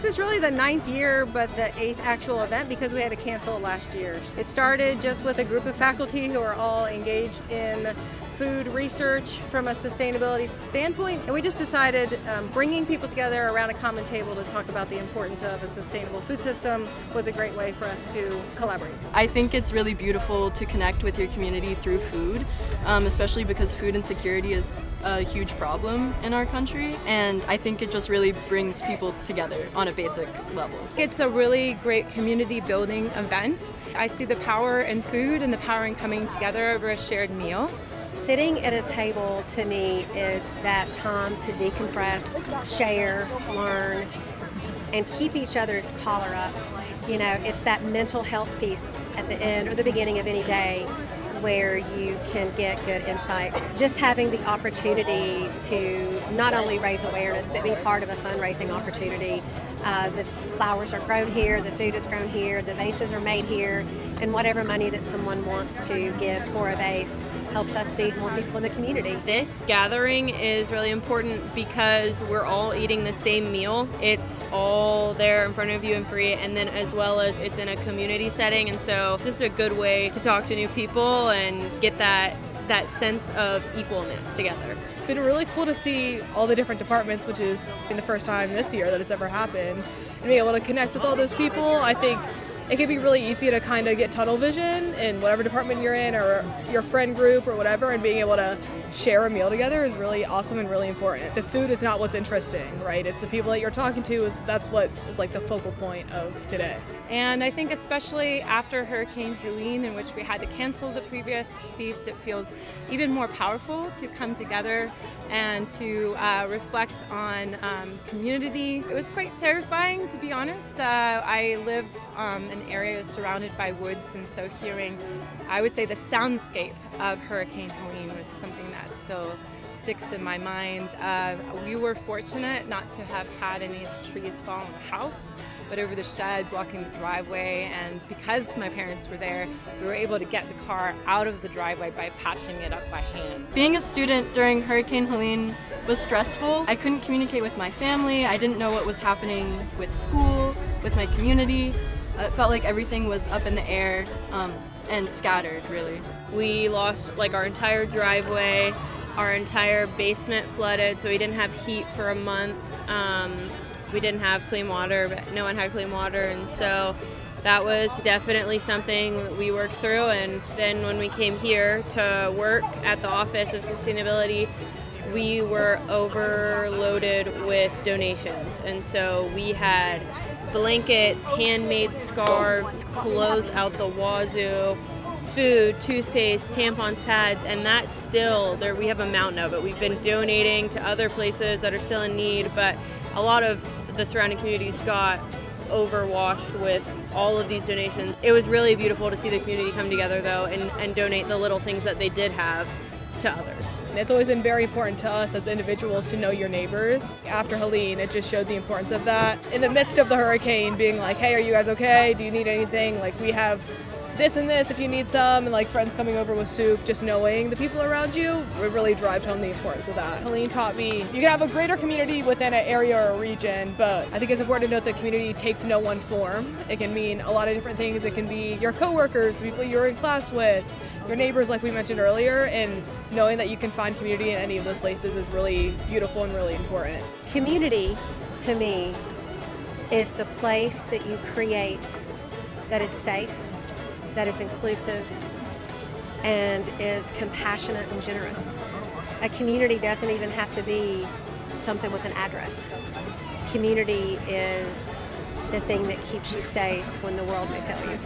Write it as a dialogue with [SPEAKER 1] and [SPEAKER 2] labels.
[SPEAKER 1] This is really the 9th year, but the 8th actual event because we had to cancel last year. It started just with a group of faculty who are all engaged in food research from a sustainability standpoint, and we just decided bringing people together around a common table to talk about the importance of a sustainable food system was a great way for us to collaborate.
[SPEAKER 2] I think it's really beautiful to connect with your community through food, especially because food insecurity is a huge problem in our country, and I think it just really brings people together on a basic level.
[SPEAKER 3] It's a really great community building event. I see the power in food and the power in coming together over a shared meal.
[SPEAKER 4] Sitting at a table to me is that time to decompress, share, learn, and keep each other's collar up. You know, it's that mental health piece at the end or the beginning of any day where you can get good insight. Just having the opportunity to not only raise awareness, but be part of a fundraising opportunity. The flowers are grown here, the food is grown here, the vases are made here, and whatever money that someone wants to give for a vase helps us feed more people in the community.
[SPEAKER 5] This gathering is really important because we're all eating the same meal. It's all there in front of you and free, and then as well as it's in a community setting, and so it's just a good way to talk to new people and get that sense of equalness together.
[SPEAKER 6] It's been really cool to see all the different departments, which is been the first time this year that it's ever happened, and be able to connect with all those people. I think it can be really easy to kind of get tunnel vision in whatever department you're in or your friend group or whatever, and being able to share a meal together is really awesome and really important. The food is not what's interesting, right? It's the people that you're talking to, that's what is like the focal point of today.
[SPEAKER 3] And I think especially after Hurricane Helene, in which we had to cancel the previous FEaST, it feels even more powerful to come together and to reflect on community. It was quite terrifying, to be honest. I live in areas surrounded by woods, and so hearing, I would say, the soundscape of Hurricane Helene was something that still sticks in my mind. We were fortunate not to have had any of the trees fall on the house, but over the shed blocking the driveway, and because my parents were there, we were able to get the car out of the driveway by patching it up by hand.
[SPEAKER 2] Being a student during Hurricane Helene was stressful. I couldn't communicate with my family. I didn't know what was happening with school, with my community. It felt like everything was up in the air and scattered, really.
[SPEAKER 5] We lost our entire driveway, our entire basement flooded, so we didn't have heat for a month. We didn't have clean water, but no one had clean water, and so that was definitely something that we worked through. And then when we came here to work at the Office of Sustainability, we were overloaded with donations, and so we had blankets, handmade scarves, clothes out the wazoo, food, toothpaste, tampons, pads, and that's still there. We have a mountain of it. We've been donating to other places that are still in need, but a lot of the surrounding communities got overwashed with all of these donations. It was really beautiful to see the community come together, though, and donate the little things that they did have to others.
[SPEAKER 6] It's always been very important to us as individuals to know your neighbors. After Helene, it just showed the importance of that. In the midst of the hurricane, being like, hey, are you guys okay? Do you need anything? We have this and this if you need some, and friends coming over with soup. Just knowing the people around you really drives home the importance of that. Helene taught me you can have a greater community within an area or a region, but I think it's important to note that community takes no one form. It can mean a lot of different things. It can be your coworkers, the people you're in class with, your neighbors like we mentioned earlier, and knowing that you can find community in any of those places is really beautiful and really important.
[SPEAKER 4] Community, to me, is the place that you create that is safe, that is inclusive, and is compassionate and generous. A community doesn't even have to be something with an address. Community is the thing that keeps you safe when the world may fail you.